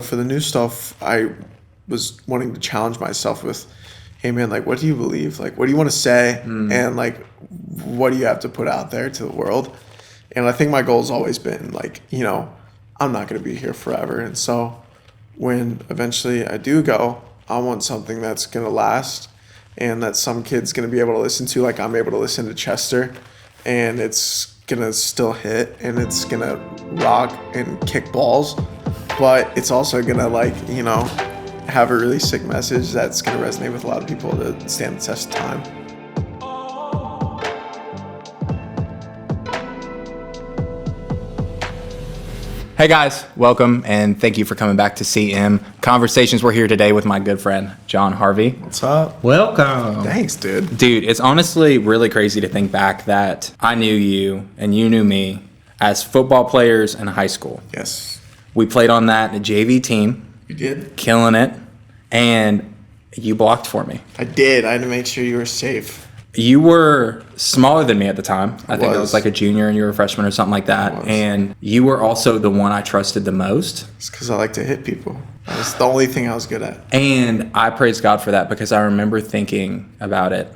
for the new stuff, I was wanting to challenge myself with, hey man, like, what do you believe? Like, what do you want to say? And like, what do you have to put out there to the world? And I think my goal has always been like, you know, I'm not going to be here forever. And so when eventually I do go, I want something that's going to last and that some kid's going to be able to listen to, like I'm able to listen to Chester, and it's going to still hit and it's going to rock and kick balls, but it's also going to, like, you know, have a really sick message that's going to resonate with a lot of people to stand the test of time. Hey guys, welcome and thank you for coming back to CM Conversations. We're here today with my good friend, John Harvie. What's up? Welcome. Thanks, dude. Dude, it's honestly really crazy to think back that I knew you and you knew me as football players in high school. Yes. We played on that JV team. You did? Killing it. And you blocked for me. I did. I had to make sure you were safe. You were smaller than me at the time. I think I was like a junior and you were a freshman or something like that. And you were also the one I trusted the most. It's because I like to hit people. That's the only thing I was good at. And I praise God for that because I remember thinking about it.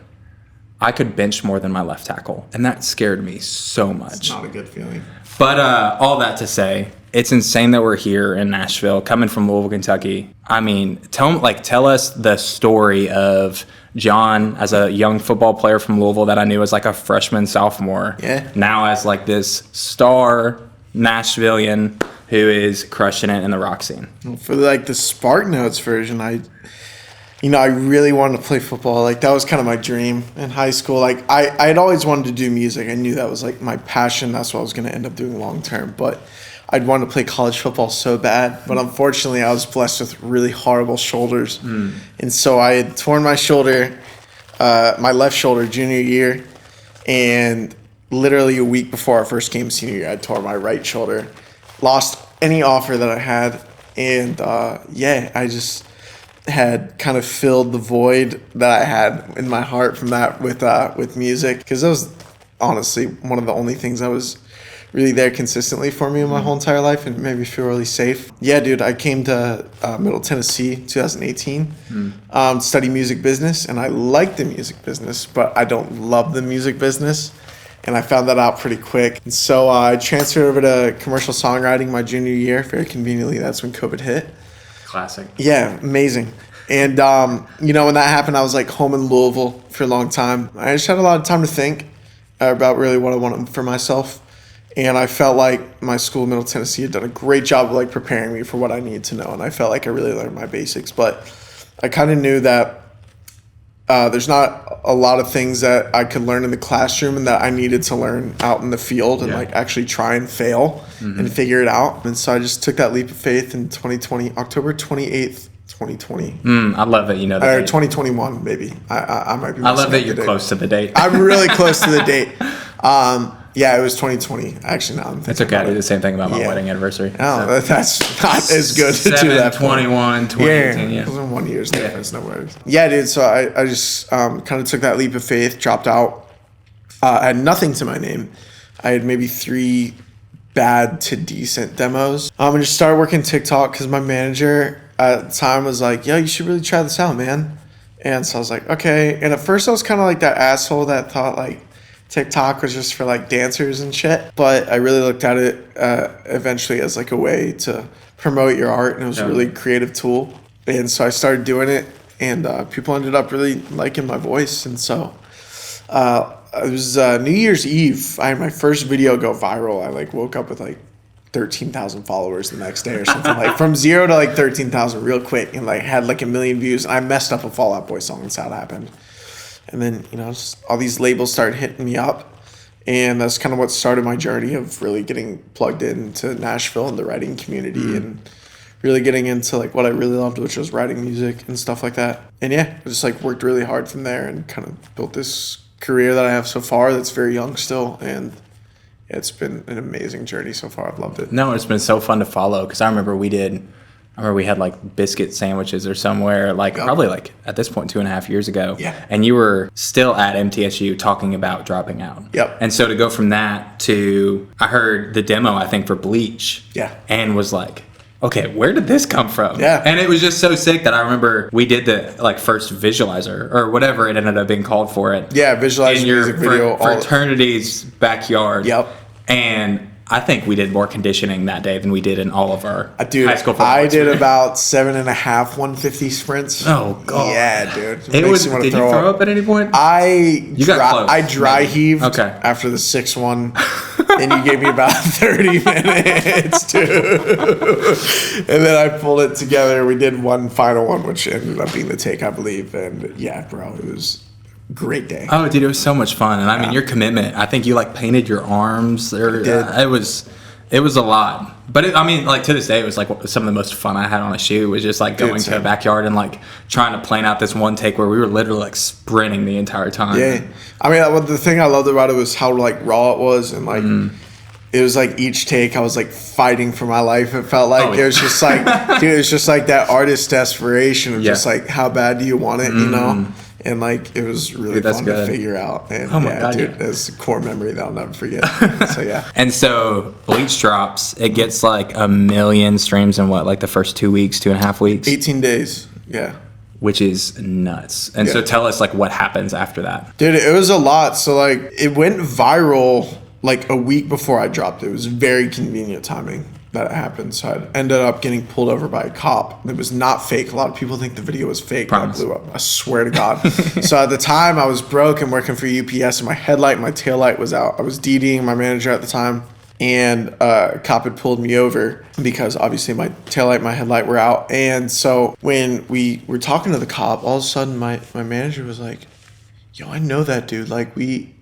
I could bench more than my left tackle. And that scared me so much. It's not a good feeling. But all that to say, it's insane that we're here in Nashville, coming from Louisville, Kentucky. I mean, tell us the story of John as a young football player from Louisville that I knew as like a freshman, sophomore. Yeah. Now as like this star Nashvilleian who is crushing it in the rock scene. For like the Spark Notes version, I really wanted to play football. Like that was kind of my dream in high school. Like I'd always wanted to do music. I knew that was like my passion. That's what I was going to end up doing long term. But I'd wanted to play college football so bad, but unfortunately I was blessed with really horrible shoulders. And so I had torn my shoulder, my left shoulder junior year, and literally a week before our first game senior year, I tore my right shoulder, lost any offer that I had, and I just had kind of filled the void that I had in my heart from that with music, because that was honestly one of the only things I was really there consistently for me in my whole entire life, and it made me feel really safe. Yeah, dude, I came to Middle Tennessee 2018 to study music business, and I like the music business, but I don't love the music business, and I found that out pretty quick. And so I transferred over to commercial songwriting my junior year. Very conveniently, that's when COVID hit. Classic. Yeah, amazing. And, when that happened, I was like home in Louisville for a long time. I just had a lot of time to think about really what I wanted for myself. And I felt like my school, Middle Tennessee, had done a great job of like preparing me for what I needed to know. And I felt like I really learned my basics. But I kind of knew that there's not a lot of things that I could learn in the classroom and that I needed to learn out in the field and like actually try and fail and figure it out. And so I just took that leap of faith in 2020, October 28th, 2020. I love that you know the Or date. 2021, maybe. I might be. I love that you're close to the date. I'm really close to the date. Yeah, it was 2020. Actually, no. It's okay. I did the same thing about my wedding anniversary. Oh, so. That's not as good to do that. 21, 2018, yeah. It was 1 year's difference, no worries. Yeah, dude, so I just kind of took that leap of faith, dropped out. I had nothing to my name. I had maybe 3 bad to decent demos. I just started working TikTok because my manager at the time was like, yo, you should really try this out, man. And so I was like, okay. And at first I was kind of like that asshole that thought like TikTok was just for like dancers and shit. But I really looked at it eventually as like a way to promote your art. And it was a really creative tool. And so I started doing it, and people ended up really liking my voice. And so it was New Year's Eve. I had my first video go viral. I like woke up with like 13,000 followers the next day or something, like from 0 to like 13,000 real quick, and like had like 1 million views. And I messed up a Fall Out Boy song. That's how it happened. And then, just all these labels started hitting me up. And that's kind of what started my journey of really getting plugged into Nashville and the writing community and really getting into like what I really loved, which was writing music and stuff like that. And yeah, I just like worked really hard from there and kind of built this career that I have so far that's very young still. And it's been an amazing journey so far. I've loved it. No, it's been so fun to follow because I remember we had like biscuit sandwiches or somewhere, like probably like at this point 2.5 years ago. Yeah. And you were still at MTSU talking about dropping out. Yep. And so to go from that to, I heard the demo, I think, for Bleach. Yeah. And was like, okay, where did this come from? Yeah. And it was just so sick that I remember we did the like first visualizer or whatever it ended up being called for it. Yeah, visualizer in your music video. fraternity's backyard. Yep. And I think we did more conditioning that day than we did in all of our Dude, high school football. I did experience. about 7.5 150 sprints. Oh god. Yeah, dude. It was. Did you throw up at any point? I dry heaved Okay. after the 6th one, and you gave me about 30 minutes, dude. And then I pulled it together. We did one final one, which ended up being the take, I believe. And yeah, bro, it was a great day. Oh, dude, it was so much fun. And I mean, your commitment. I think you like painted your arms. It was a lot. But I mean, like to this day, it was like some of the most fun I had on a shoot was just like going to a backyard and like trying to plan out this one take where we were literally like sprinting the entire time. Yeah, I mean, the thing I loved about it was how like raw it was, and like it was like each take I was like fighting for my life. It felt like it was just like, dude, it's just like that artist desperation of just like how bad do you want it, you know? And like it was really fun to figure out. And dude, that's a core memory that I'll never forget. So yeah. And so Bleach drops, it gets like 1 million streams in what, like the first 2 weeks, 2.5 weeks? 18 days. Yeah. Which is nuts. And so tell us like what happens after that. Dude, it was a lot. So like it went viral like a week before I dropped it. It was very convenient timing that it happened. So I ended up getting pulled over by a cop. It was not fake. A lot of people think the video was fake. Promise. I blew up. I swear to God. So at the time I was broke and working for UPS, and my headlight and my taillight was out. I was DDing my manager at the time, and a cop had pulled me over because obviously my taillight and my headlight were out. And so when we were talking to the cop, all of a sudden my manager was like, yo, I know that dude. Like we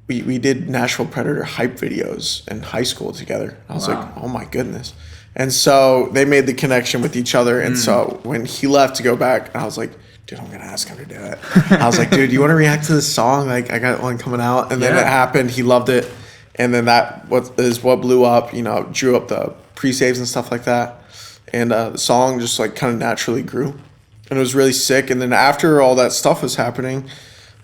did Nashville Predator hype videos in high school together. I was like, oh my goodness. And so they made the connection with each other. And so when he left to go back, I was like, dude, I'm going to ask him to do it. I was like, dude, you want to react to this song? Like, I got one coming out. And then it happened. He loved it. And then that is what blew up, you know, drew up the pre-saves and stuff like that. And the song just like kind of naturally grew. And it was really sick. And then after all that stuff was happening,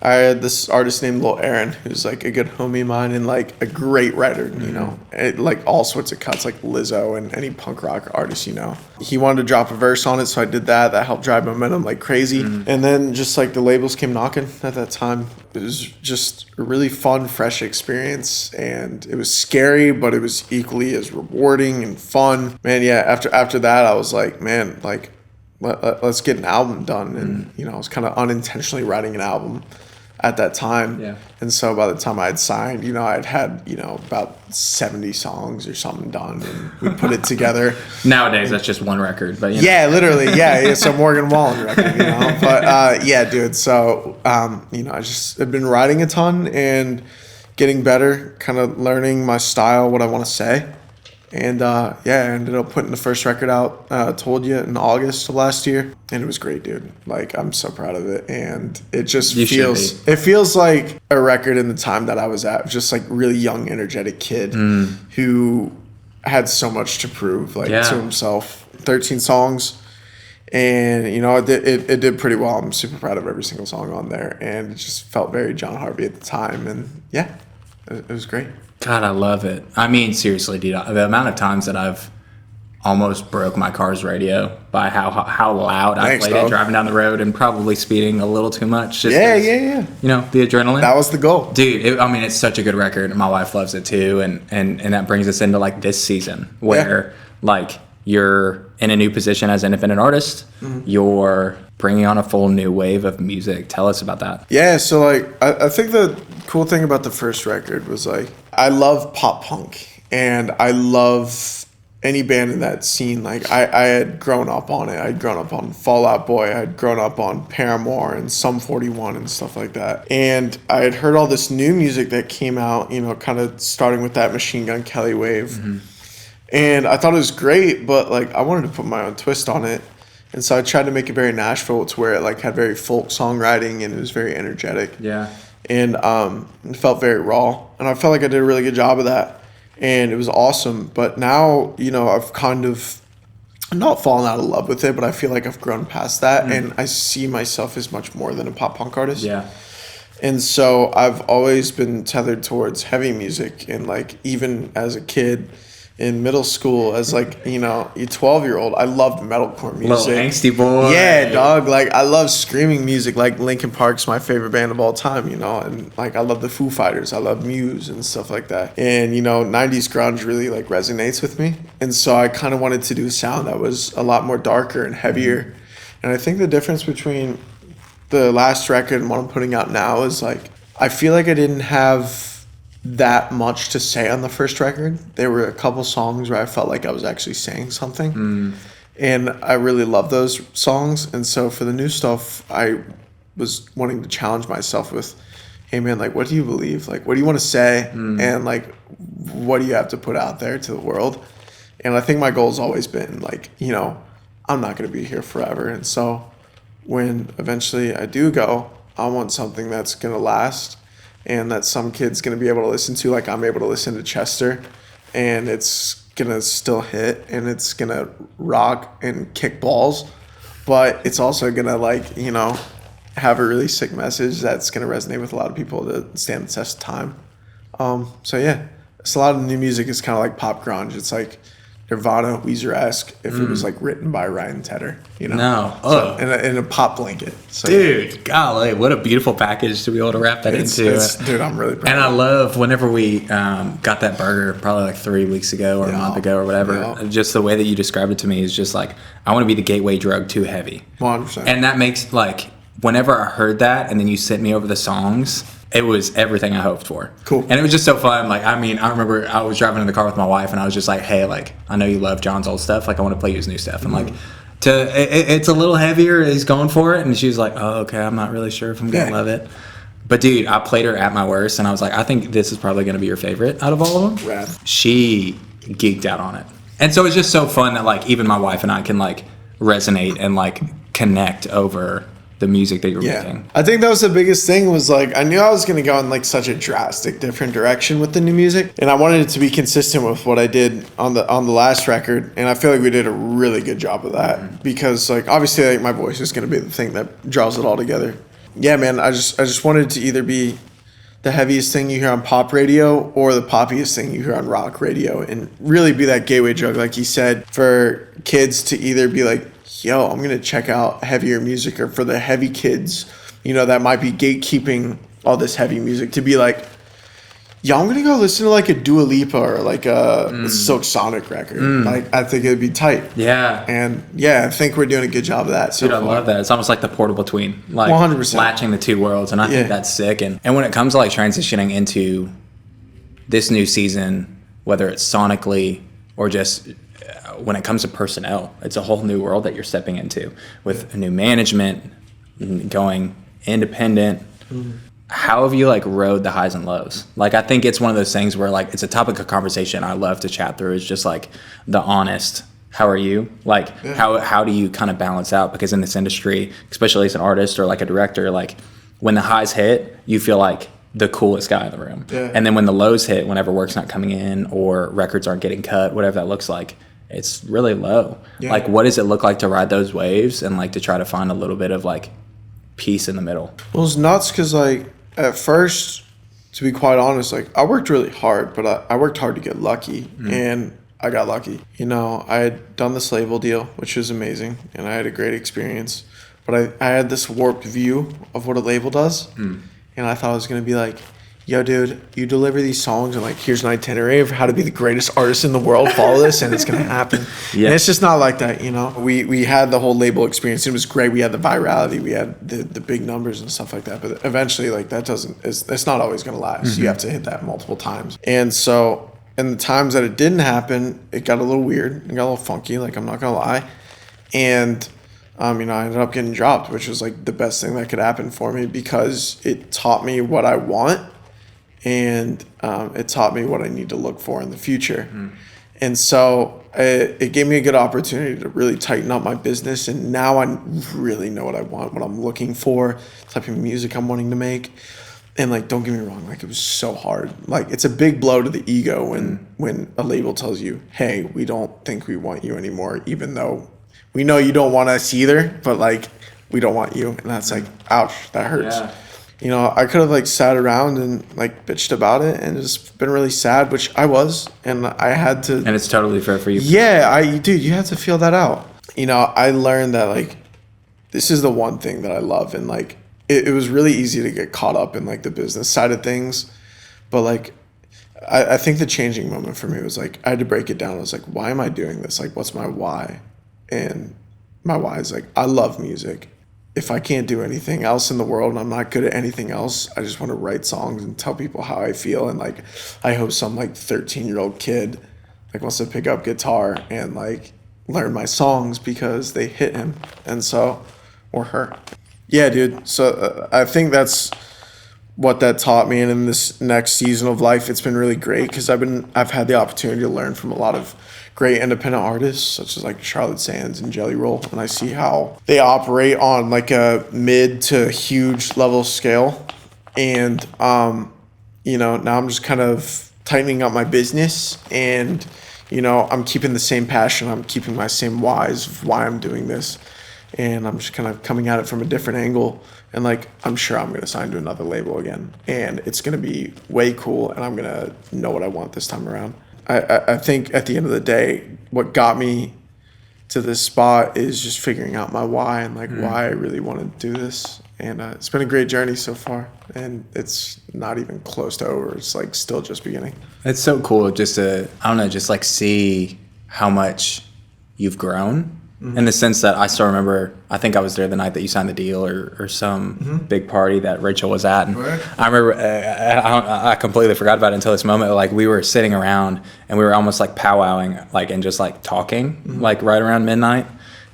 I had this artist named Lil Aaron, who's like a good homie of mine and like a great writer, you know, like all sorts of cuts, like Lizzo and any punk rock artist, you know. He wanted to drop a verse on it, so I did that. That helped drive momentum like crazy. And then just like the labels came knocking at that time. It was just a really fun, fresh experience, and it was scary, but it was equally as rewarding and fun. Man, yeah, after that, I was like, man, like let's get an album done. And, you know, I was kind of unintentionally writing an album at that time. Yeah. And so by the time I had signed, you know, I'd had, you know, about 70 songs or something done, and we put it together. Nowadays, that's just one record, but you know. Yeah, literally. Yeah. It's a Morgan Wallen record, you know, but yeah, dude. So, you know, I've been writing a ton and getting better, kind of learning my style, what I want to say. And yeah, I ended up putting the first record out, Told You, in August of last year. And it was great, dude. Like, I'm so proud of it. And it just feels like a record in the time that I was at. Just like really young, energetic kid who had so much to prove, like to himself. 13 songs. And, you know, it did pretty well. I'm super proud of every single song on there. And it just felt very John Harvie at the time. And yeah, it was great. God, I love it. I mean, seriously, dude, the amount of times that I've almost broke my car's radio by how loud I played it driving down the road and probably speeding a little too much. Just yeah. You know, the adrenaline. That was the goal. Dude, I mean, it's such a good record. My wife loves it too. And that brings us into like this season where like you're in a new position as an independent artist. You're bringing on a full new wave of music. Tell us about that. Yeah, so like I think the cool thing about the first record was like I love pop punk and I love any band in that scene. Like I had grown up on it. I'd grown up on Fall Out Boy. I had grown up on Paramore and Sum 41 and stuff like that. And I had heard all this new music that came out, you know, kind of starting with that Machine Gun Kelly wave. And I thought it was great, but like I wanted to put my own twist on it. And so I tried to make it very Nashville to where it like had very folk songwriting and it was very energetic. Yeah. And it felt very raw. And I felt like I did a really good job of that. And it was awesome. But now, you know, I've kind of not fallen out of love with it, but I feel like I've grown past that. And I see myself as much more than a pop punk artist. Yeah. And so I've always been tethered towards heavy music. And like even as a kid in middle school as like, you 12-year-old. I loved metalcore music. Little angsty boy. Yeah, dog. Like, I love screaming music. Like, Linkin Park's my favorite band of all time, and like, I love the Foo Fighters. I love Muse and stuff like that. And 90s grunge really like resonates with me. And so I kind of wanted to do a sound that was a lot more darker and heavier. And I think the difference between the last record and what I'm putting out now is like, I feel like I didn't have that much to say on the first record. There were a couple songs where I felt like I was actually saying something. And I really love those songs. And so for the new stuff, I was wanting to challenge myself with, hey man, like, what do you believe? Like, what do you want to say? And like, what do you have to put out there to the world? And I think my goal has always been like, I'm not going to be here forever. And so when eventually I do go, I want something that's going to last and that some kid's going to be able to listen to, like I'm able to listen to Chester, and it's going to still hit and it's going to rock and kick balls, but it's also going to like, have a really sick message that's going to resonate with a lot of people to stand the test of time. So yeah, it's a lot of new music is kind of like pop grunge. It's like Nirvana, Weezer-esque if it was like written by Ryan Tedder, No. So, in a pop blanket. So, Dude, golly, what a beautiful package to be able to wrap that into. Dude, I'm really proud. And I love whenever we got that burger probably like 3 weeks ago or a month ago or whatever, just the way that you described it to me is just like, I want to be the gateway drug to heavy. 100%. And that makes like, whenever I heard that and then you sent me over the songs, it was everything I hoped for. Cool. And it was just so fun. Like, I remember I was driving in the car with my wife and I was just like, hey, like, I know you love John's old stuff. Like, I want to play you his new stuff. And like, it's a little heavier. He's going for it. And she was like, oh, okay, I'm not really sure if I'm going to love it. But dude, I played her at my worst and I was like, I think this is probably going to be your favorite out of all of them. Rad. She geeked out on it. And so it's just so fun that like even my wife and I can like resonate and like connect over the music that you're making. I think that was the biggest thing was like, I knew I was going to go in like such a drastic different direction with the new music. And I wanted it to be consistent with what I did on the last record. And I feel like we did a really good job of that because like, obviously like my voice is going to be the thing that draws it all together. Yeah, man, I just wanted it to either be the heaviest thing you hear on pop radio or the poppiest thing you hear on rock radio and really be that gateway drug, like you said, for kids to either be like, yo, I'm going to check out heavier music, or for the heavy kids, that might be gatekeeping all this heavy music to be like, yo, I'm going to go listen to like a Dua Lipa or like a Silk Sonic record. Like, I think it'd be tight. Yeah. And yeah, I think we're doing a good job of that. So dude, I love that. It's almost like the portal between, like 100%. Latching the two worlds. And I think that's sick. And when it comes to like transitioning into this new season, whether it's sonically or just when it comes to personnel, it's a whole new world that you're stepping into with new management, going independent. How have you like rode the highs and lows? Like, I think it's one of those things where like it's a topic of conversation I love to chat through, is just like the honest, how are you? Like, how do you kind of balance out? Because in this industry, especially as an artist or like a director, like when the highs hit, you feel like the coolest guy in the room. And then when the lows hit, whenever work's not coming in or records aren't getting cut, whatever that looks like, it's really low. Like, what does it look like to ride those waves and like to try to find a little bit of like peace in the middle? Well, it's nuts because like at first, to be quite honest, like I worked really hard, but I worked hard to get lucky, and I got lucky. I had done this label deal, which was amazing, and I had a great experience. But I had this warped view of what a label does, and I thought it was gonna be like, yo, dude, you deliver these songs and like, here's an itinerary of how to be the greatest artist in the world. Follow this and it's going to happen. And it's just not like that, We had the whole label experience. It was great. We had the virality. We had the big numbers and stuff like that. But eventually, like, it's not always going to last. You have to hit that multiple times. And so in the times that it didn't happen, it got a little weird. It got a little funky, like, I'm not going to lie. And I ended up getting dropped, which was like the best thing that could happen for me because it taught me what I want. And it taught me what I need to look for in the future. And so it gave me a good opportunity to really tighten up my business. And now I really know what I want, what I'm looking for, the type of music I'm wanting to make. And like, don't get me wrong, like it was so hard. Like, it's a big blow to the ego when a label tells you, hey, we don't think we want you anymore, even though we know you don't want us either, but like, we don't want you. And that's like, ouch, that hurts. you know, I could have like sat around and like bitched about it and just been really sad, which I was, and I had to. And it's totally fair for you. Yeah, dude, you have to feel that out. You know, I learned that like this is the one thing that I love, and like it was really easy to get caught up in like the business side of things, but like I think the changing moment for me was like I had to break it down. I was like, why am I doing this? Like, what's my why? And my why is like I love music. If I can't do anything else in the world and I'm not good at anything else, I just want to write songs and tell people how I feel. And like I hope some like 13-year-old kid like wants to pick up guitar and like learn my songs because they hit him, and so, or her. Yeah, dude. So I think that's what that taught me, and in this next season of life, it's been really great because I've had the opportunity to learn from a lot of great independent artists such as like Charlotte Sands and Jelly Roll, and I see how they operate on like a mid to huge level scale, and you know, now I'm just kind of tightening up my business, and you know, I'm keeping the same passion, I'm keeping my same whys of why I'm doing this, and I'm just kind of coming at it from a different angle. And like, I'm sure I'm going to sign to another label again, and it's going to be way cool, and I'm going to know what I want this time around. I think at the end of the day, what got me to this spot is just figuring out my why and like why I really want to do this. And it's been a great journey so far, and it's not even close to over. It's like still just beginning. It's so cool just to, I don't know, just like see how much you've grown. In the sense that I still remember, I think I was there the night that you signed the deal or some big party that Rachel was at. And I remember, I completely forgot about it until this moment. Like we were sitting around and we were almost like powwowing, like, and just like talking, like right around midnight.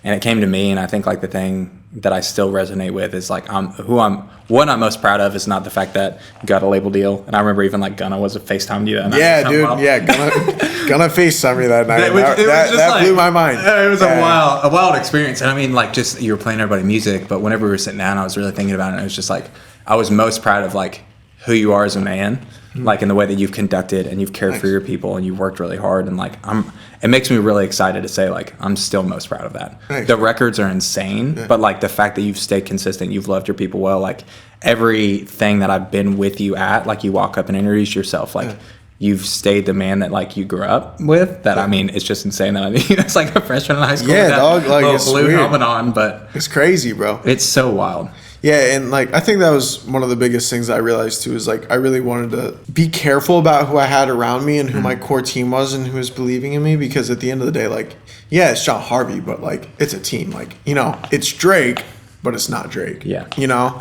And it came to me, and I think like the thing that I still resonate with is like what I'm most proud of is not the fact that you got a label deal. And I remember even like Gunna was a FaceTime you that night. Yeah, dude. Wild. Yeah, Gunna FaceTime me that night. That blew my mind. It was a wild experience. And I mean, like, just you were playing everybody music, but whenever we were sitting down, I was really thinking about it. And it was just like I was most proud of like who you are as a man, like in the way that you've conducted and you've cared for your people and you've worked really hard. And like it makes me really excited to say like I'm still most proud of that. The records are insane, but like the fact that you've stayed consistent, you've loved your people well, like everything that I've been with you at, like you walk up and introduce yourself, like you've stayed the man that like you grew up with. That I mean, it's just insane that I mean it's like a freshman in high school. Yeah, dog. Like it's blue weird. helmet on, but it's crazy, bro. It's so wild. Yeah, and like I think that was one of the biggest things I realized too, is like I really wanted to be careful about who I had around me and who my core team was and who was believing in me, because at the end of the day, like, yeah, it's John Harvie, but like it's a team. Like, you know, it's Drake, but it's not Drake. Yeah. You know?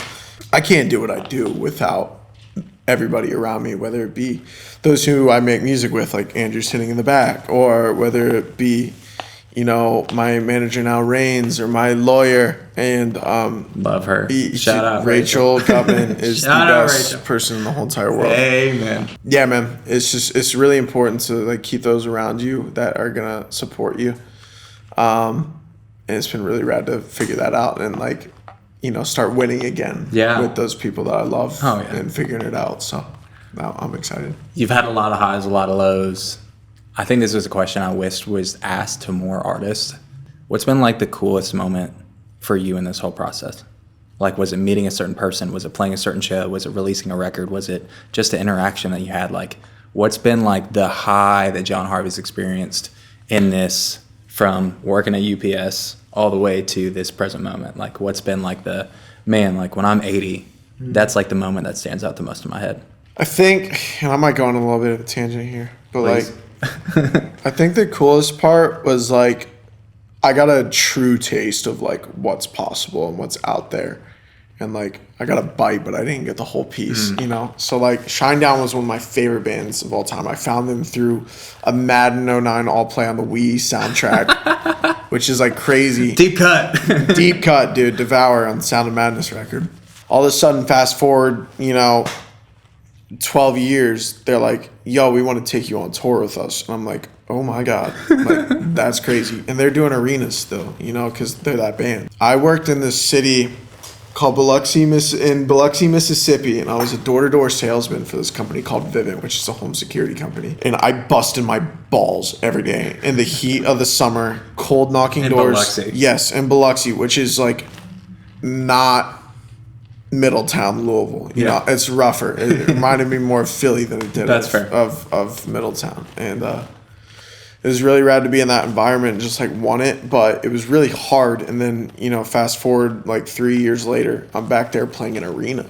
I can't do what I do without everybody around me, whether it be those who I make music with, like Andrew sitting in the back, or whether it be, you know, my manager now, Rains, or my lawyer, and love her. Shout out Rachel Gutman is the best person in the whole entire world. Amen. Yeah, man. It's really important to like keep those around you that are gonna support you. And it's been really rad to figure that out and like, you know, start winning again with those people that I love and figuring it out. So now I'm excited. You've had a lot of highs, a lot of lows. I think this was a question I wished was asked to more artists. What's been like the coolest moment for you in this whole process? Like, was it meeting a certain person? Was it playing a certain show? Was it releasing a record? Was it just the interaction that you had? Like, what's been like the high that John Harvie's experienced in this, from working at UPS all the way to this present moment? Like, what's been like the, man, like when I'm 80, that's like the moment that stands out the most in my head. I think, and I might go on a little bit of a tangent here, but Please. like, I think the coolest part was like I got a true taste of like what's possible and what's out there, and like I got a bite, but I didn't get the whole piece, you know. So like Shinedown was one of my favorite bands of all time. I found them through a Madden 09 All Play on the Wii soundtrack, which is like crazy. Deep cut, dude. Devour on the Sound of Madness record. All of a sudden, fast forward, you know, 12 years, they're like, yo, we want to take you on tour with us. And I'm like, oh my God, like that's crazy. And they're doing arenas still, you know, because they're that band. I worked in this city called Biloxi, Mississippi, and I was a door-to-door salesman for this company called Vivint, which is a home security company. And I busted my balls every day in the heat of the summer, cold knocking doors. Biloxi. Yes, in Biloxi, which is like not Middletown, Louisville. You know, it's rougher. It reminded me more of Philly than it did of Middletown. And it was really rad to be in that environment and just like want it, but it was really hard. And then, you know, fast forward like 3 years later, I'm back there playing an arena.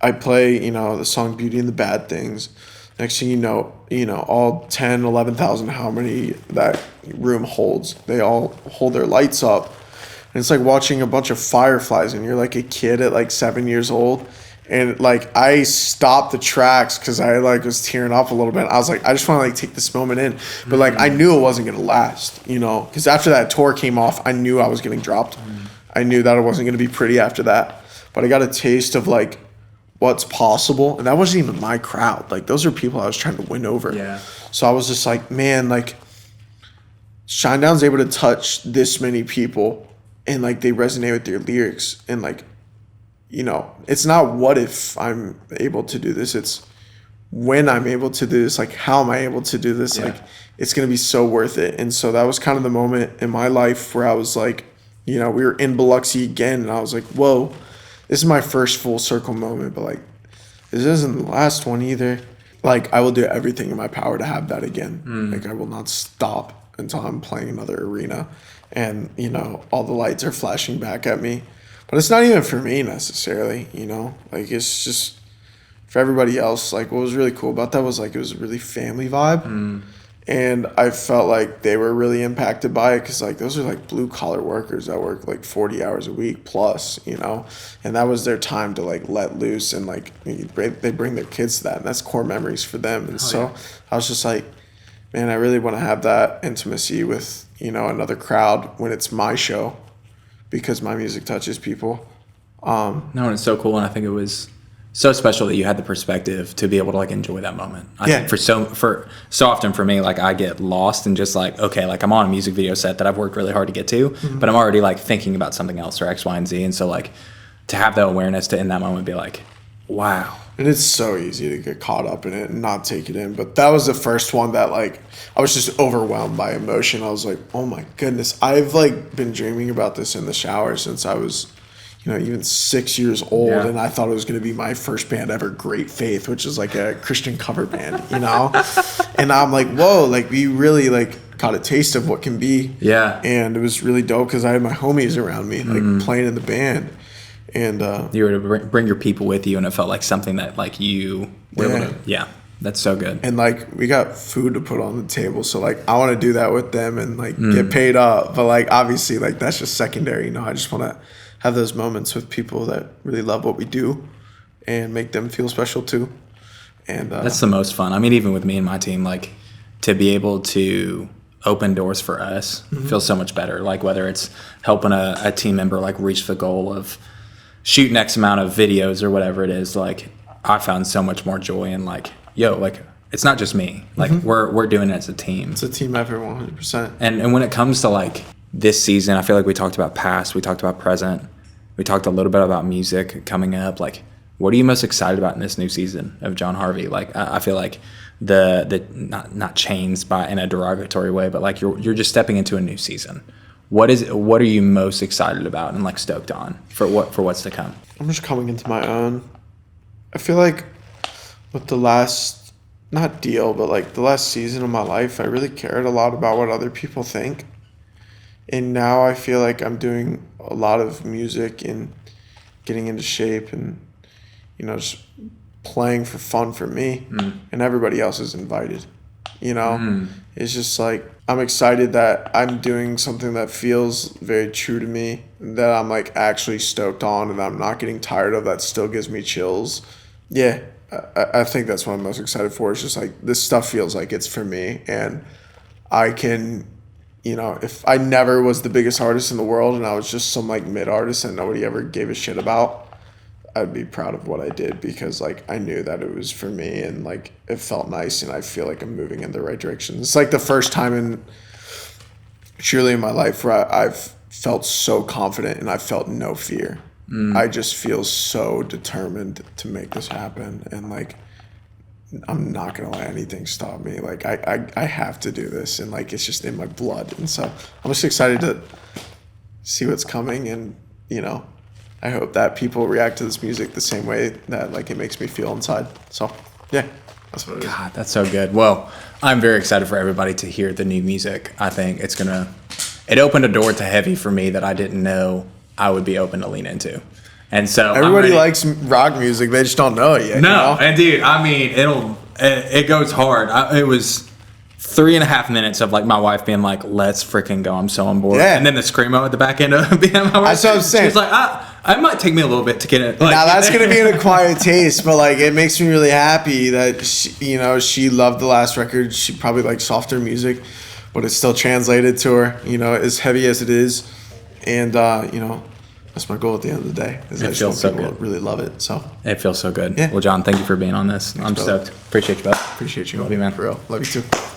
I play, you know, the song Beauty and the Bad Things. Next thing you know, all 10, 11,000, how many that room holds, they all hold their lights up. And it's like watching a bunch of fireflies, and you're like a kid at like 7 years old. And like I stopped the tracks because I like was tearing up a little bit. I was like, I just want to like take this moment in. But like I knew it wasn't going to last, you know, because after that tour came off, I knew I was getting dropped. I knew that it wasn't going to be pretty after that. But I got a taste of like what's possible. And that wasn't even my crowd. Like those are people I was trying to win over. Yeah. So I was just like, man, like Shinedown's able to touch this many people and like they resonate with their lyrics. And like, you know, it's not what if I'm able to do this. It's when I'm able to do this. Like, how am I able to do this? Yeah. Like, it's going to be so worth it. And so that was kind of the moment in my life where I was like, you know, we were in Biloxi again. And I was like, whoa, this is my first full circle moment. But like, this isn't the last one either. Like, I will do everything in my power to have that again. Like, I will not stop until I'm playing another arena. And, you know, all the lights are flashing back at me. But it's not even for me necessarily, you know? Like, it's just for everybody else. Like, what was really cool about that was, like, it was a really family vibe. And I felt like they were really impacted by it because, like, those are, like, blue-collar workers that work, like, 40 hours a week plus, you know? And that was their time to, like, let loose and, like, they bring their kids to that. And that's core memories for them. And I was just like, man, I really want to have that intimacy with, you know, another crowd when it's my show. Because my music touches people. No, and it's so cool, and I think it was so special that you had the perspective to be able to like enjoy that moment. I think for so often for me, like I get lost in just like, okay, like I'm on a music video set that I've worked really hard to get to, but I'm already like thinking about something else or X, Y, and Z, and so like to have that awareness to in that moment be like, wow. And it's so easy to get caught up in it and not take it in. But that was the first one that, like, I was just overwhelmed by emotion. I was like, oh, my goodness. I've, like, been dreaming about this in the shower since I was, you know, even 6 years old. Yeah. And I thought it was going to be my first band ever, Great Faith, which is, like, a Christian cover band, you know? And I'm like, whoa, like, we really, like, got a taste of what can be. Yeah. And it was really dope because I had my homies around me, like, playing in the band. And you were to bring your people with you, and it felt like something that like you were able to, that's so good. And like we got food to put on the table, so like I want to do that with them and like get paid up. But like obviously like that's just secondary, you know. I just want to have those moments with people that really love what we do and make them feel special too. And that's the most fun. I mean, even with me and my team, like to be able to open doors for us feels so much better. Like whether it's helping a team member like reach the goal of shooting X amount of videos or whatever it is, like I found so much more joy in like, yo, like it's not just me. Like we're doing it as a team. It's a team effort 100%. And when it comes to like this season, I feel like we talked about past, we talked about present, we talked a little bit about music coming up. Like what are you most excited about in this new season of John Harvie? Like I feel like the not chains by in a derogatory way, but like you're just stepping into a new season. What are you most excited about and like stoked on for what's to come? I'm just coming into my own. I feel like with the last, not deal, but like the last season of my life, I really cared a lot about what other people think. And now I feel like I'm doing a lot of music and getting into shape and, you know, just playing for fun for me. And everybody else is invited, you know? It's just like, I'm excited that I'm doing something that feels very true to me, that I'm like actually stoked on and I'm not getting tired of, that still gives me chills. Yeah, I think that's what I'm most excited for. It's just like this stuff feels like it's for me, and I can, you know, if I never was the biggest artist in the world and I was just some like mid artist that nobody ever gave a shit about, I'd be proud of what I did because like I knew that it was for me and like it felt nice and I feel like I'm moving in the right direction. It's like the first time in my life where I've felt so confident and I felt no fear. I just feel so determined to make this happen, and like I'm not gonna let anything stop me. Like I have to do this, and like it's just in my blood. And so I'm just excited to see what's coming, and you know, I hope that people react to this music the same way that like it makes me feel inside. So yeah, that's what it is. God, that's so good. Well, I'm very excited for everybody to hear the new music. I think it opened a door to heavy for me that I didn't know I would be open to lean into. And so everybody likes rock music, they just don't know it yet. No, you know? And dude, I mean, it goes hard. It was 3.5 minutes of like my wife being like, "Let's freaking go! I'm so on board." Yeah. And then the screamo at the back end of being my wife. That's what I'm saying. She's like, "It might take me a little bit to get it." Like, now that's gonna be an acquired taste, but like it makes me really happy that she loved the last record. She probably liked softer music, but it's still translated to her. As heavy as it is, and that's my goal at the end of the day. Is I just want people to really love it. So it feels so good. Yeah. Well, John, thank you for being on this. I'm stoked. Appreciate you, bud. Appreciate you. Love you, man. For real. Love you too.